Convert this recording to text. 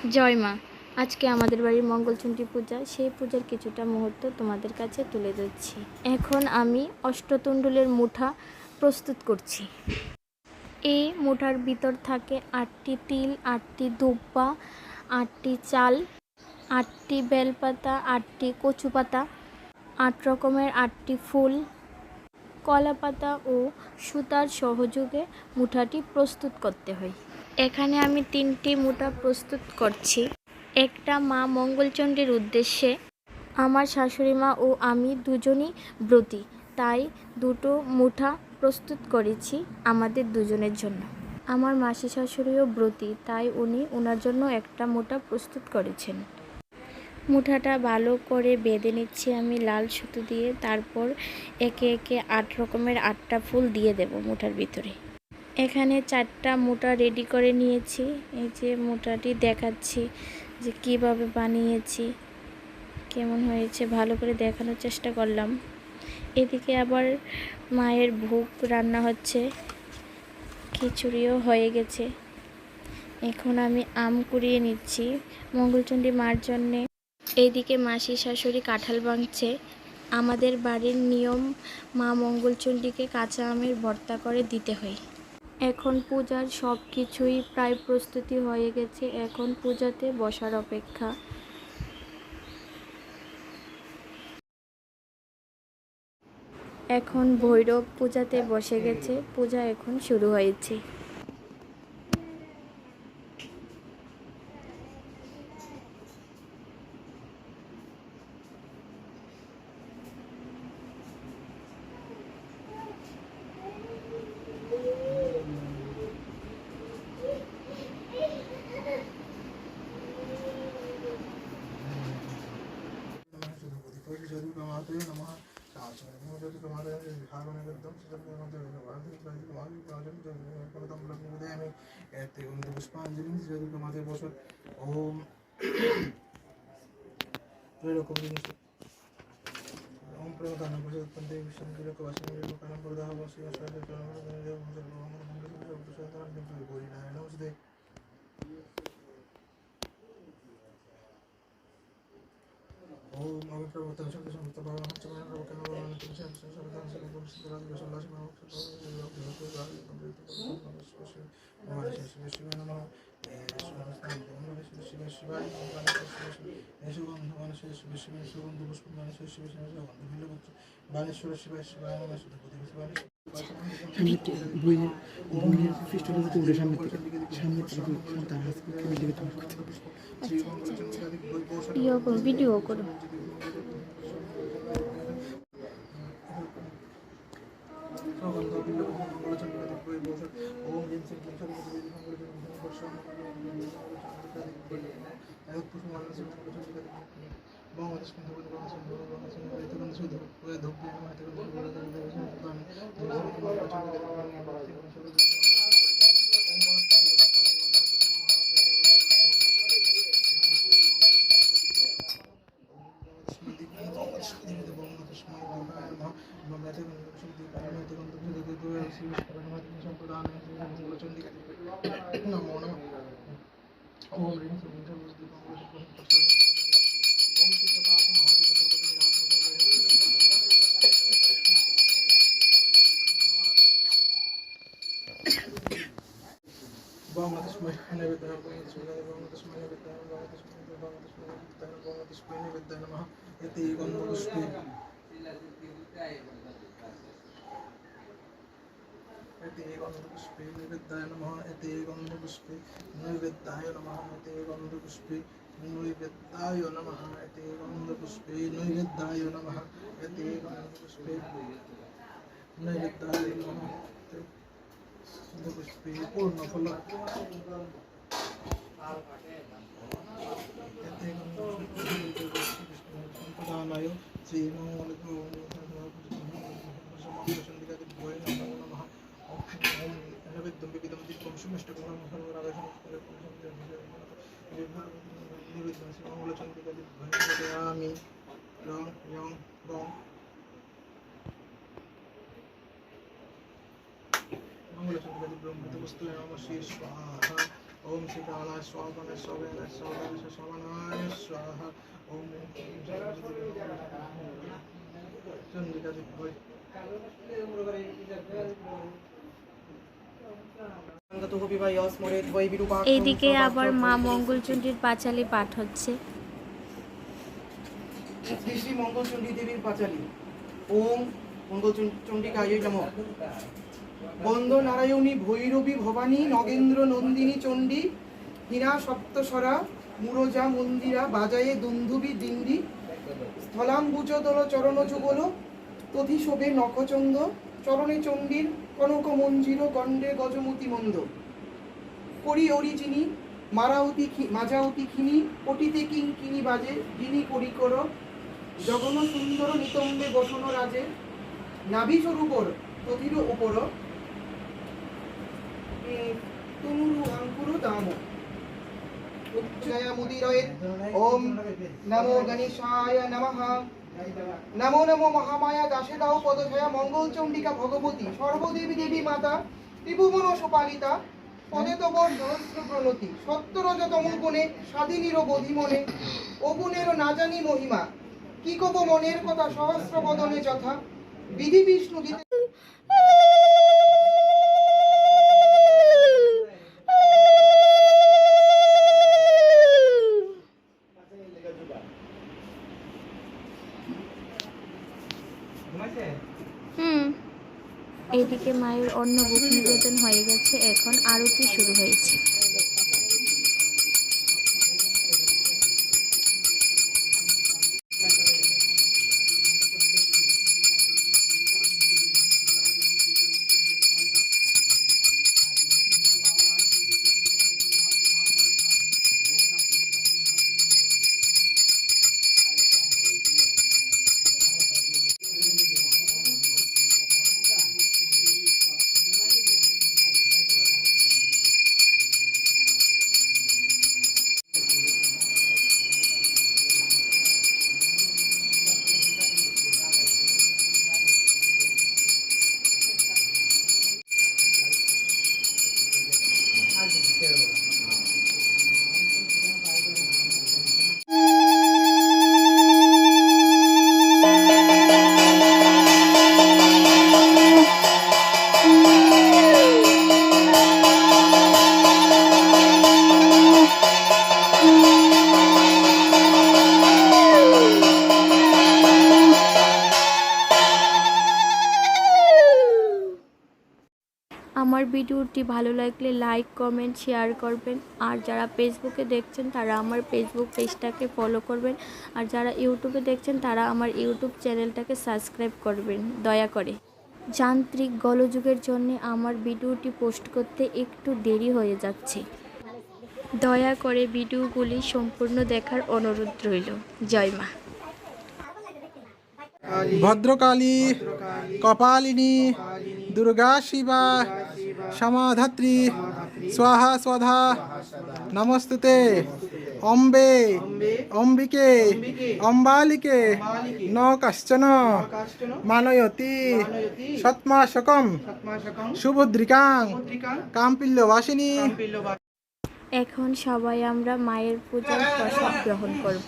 জয় মা। আজকে আমাদের বাড়ির মঙ্গলচণ্ডী পূজা, সেই পূজার কিছুটা মুহূর্ত তোমাদের কাছে তুলে ধরছি। এখন আমি অষ্টতুণ্ডুলের মুঠা প্রস্তুত করছি। এই মুঠার ভিতর থাকে 8টি তিল, 8টি দুব্বা, 8টি চাল, 8টি বেলপাতা, 8টি কচু পাতা, 8 রকমের 8টি ফুল, কলা পাতা ও সুতার সহযোগে মুঠাটি প্রস্তুত করতে হয়। এখানে আমি 3টি মুঠা প্রস্তুত করছি। একটা মা মঙ্গলচণ্ডীর উদ্দেশ্যে। আমার শাশুড়ি মা ও আমি দুজনই ব্রতী, তাই দুটো মুঠা প্রস্তুত করেছি আমাদের দুজনের জন্য। আমার মাসি শাশুড়িও ব্রতী, তাই উনি ওনার জন্য একটা মুঠা প্রস্তুত করেছেন। মুঠাটা ভালো করে বেঁধে নিচ্ছি আমি লাল সুতো দিয়ে। তারপর একে একে 8 রকমের 8টা ফুল দিয়ে দেব মুঠার ভিতরে। এখানে 4টা মুঠা রেডি করে নিয়েছি। এই যে মুঠাটি দেখাচ্ছি যে কিভাবে বানিয়েছি, কেমন হয়েছে ভালো করে দেখানোর চেষ্টা করলাম। এদিকে আবার মায়ের ভোগ রান্না হচ্ছে, খিচুড়িও হয়ে গেছে। এখন আমি আম কুড়িয়ে নিচ্ছি মঙ্গলচণ্ডী মার জন্যে। এইদিকে মাসি শাশুড়ি কাঁঠাল ভাঙছে। আমাদের বাড়ির নিয়ম, মা মঙ্গলচণ্ডীকে কাঁচা আমের ভর্তা করে দিতে হয়। এখন পূজার সব কিছুই প্রায় প্রস্তুতি হয়ে গেছে, এখন পূজাতে বসার অপেক্ষা। এখন ভৈরব পূজাতে বসে গেছে, পূজা এখন শুরু হয়েছে। ओम प्रदान प्रसन्ते विष्णु को वशम लोकानां प्रदाह वसी वशम नमस्ते ओम अविप्रवतन शब्द समस्त भगवान चमन प्रवकन भगवान तुमसे सर्वदा सर्वदा सिद्धराज वसल्लास বইয়ের পৃষ্ঠটা যাতে উঠে সামনের থেকে তার হাসপাতালের দিকে তোমার ভিডিও করো। गंधपुष्पे नैवेद्याय नमः एते गंधपुष्पे नैवेद्याय नमः एते गंधपुष्पे नैवेद्याय नमः एते गंधपुष्पे नैवेद्याय नमः एते गंधपुष्पे नैवेद्याय नमः गंधपुष्पे पूर्णफल एते गंधपुष्पे श्रीमंगल स्वाहा ওম শিকালায় স্বাগণে সবেনে সবেনে সমানায় স্বাহা ওম চন্দ্রিকা দিব্যই এইদিকে আবার মা মঙ্গলচণ্ডীর পাঁচালী পাঠ হচ্ছে। শ্রী শ্রী মঙ্গলচণ্ডী দেবীর পাঁচালী। ওম মঙ্গলচণ্ডিকায় নমঃ। বন্দ নারায়ণী ভৈরবী ভবানী নগেন্দ্র নন্দিনী চণ্ডী হীরা সপ্তস্বরা মুরজা মন্দিরা বাজায়ে দুন্ধুবি দিন্দি স্থলাম্বুজদল চরণ যুগল তথি শোভে নখচন্দ চরণে চণ্ডীর কনক মঞ্জির গণ্ডে গজমতি মন্দ করি অরিচিনি মাজাউতি খিনি পটিতে কিং কিনি বাজে যিনি করি কর জগন সুন্দর নিতম্বে বসন রাজে নাভি স্বরূপর তথির উপর তুনুরু আঙ্কুরু দাম উচ্চয়া মুদিরয়ে ওম নমো গণেশায় নমঃ নমো নমো মহামায়া দাসে দাও পদছায়া মঙ্গলচণ্ডিকা ভগবতী সর্বদেবী দেবী মাতা ত্রিভুবন সুপালিতা পদে তব সহস্র প্রণতি সত্তরজতম গুণে স্বাধীনির বোধি মনে অগুণের না জানি মহিমা কি কব মনের কথা সহস্র বদনে যথা বিধি বিষ্ণু দিতে এইদিকে মায়ের অন্ন ভোগ নিবেদন হয়ে গেছে, এখন আরতি শুরু হয়েছে। আমার ভিডিওটি ভালো লাগলে লাইক কমেন্ট শেয়ার করবেন, আর যারা ফেসবুকে দেখছেন তারা আমার ফেসবুক পেজটাকে ফলো করবেন, আর যারা ইউটিউবে দেখছেন তারা আমার ইউটিউব চ্যানেলটাকে সাবস্ক্রাইব করবেন দয়া করে। যান্ত্রিক গোলযোগের জন্য আমার ভিডিওটি পোস্ট করতে একটু দেরি হয়ে যাচ্ছে, দয়া করে ভিডিওগুলি সম্পূর্ণ দেখার অনুরোধ রইল। জয় মা। ভদ্রকালী কপালিনী দুর্গা শিবা সমাধাত্রী স্বাহা স্বধা নমস্তুতে অম্বে অম্বিকে অম্বালিকে ন কশ্চন মানয়তি সৎমাশকম সুভদ্রিকাং কাম্পিল্যবাসিনী। এখন সবাই আমরা মায়ের পূজার প্রসাদ গ্রহণ করব।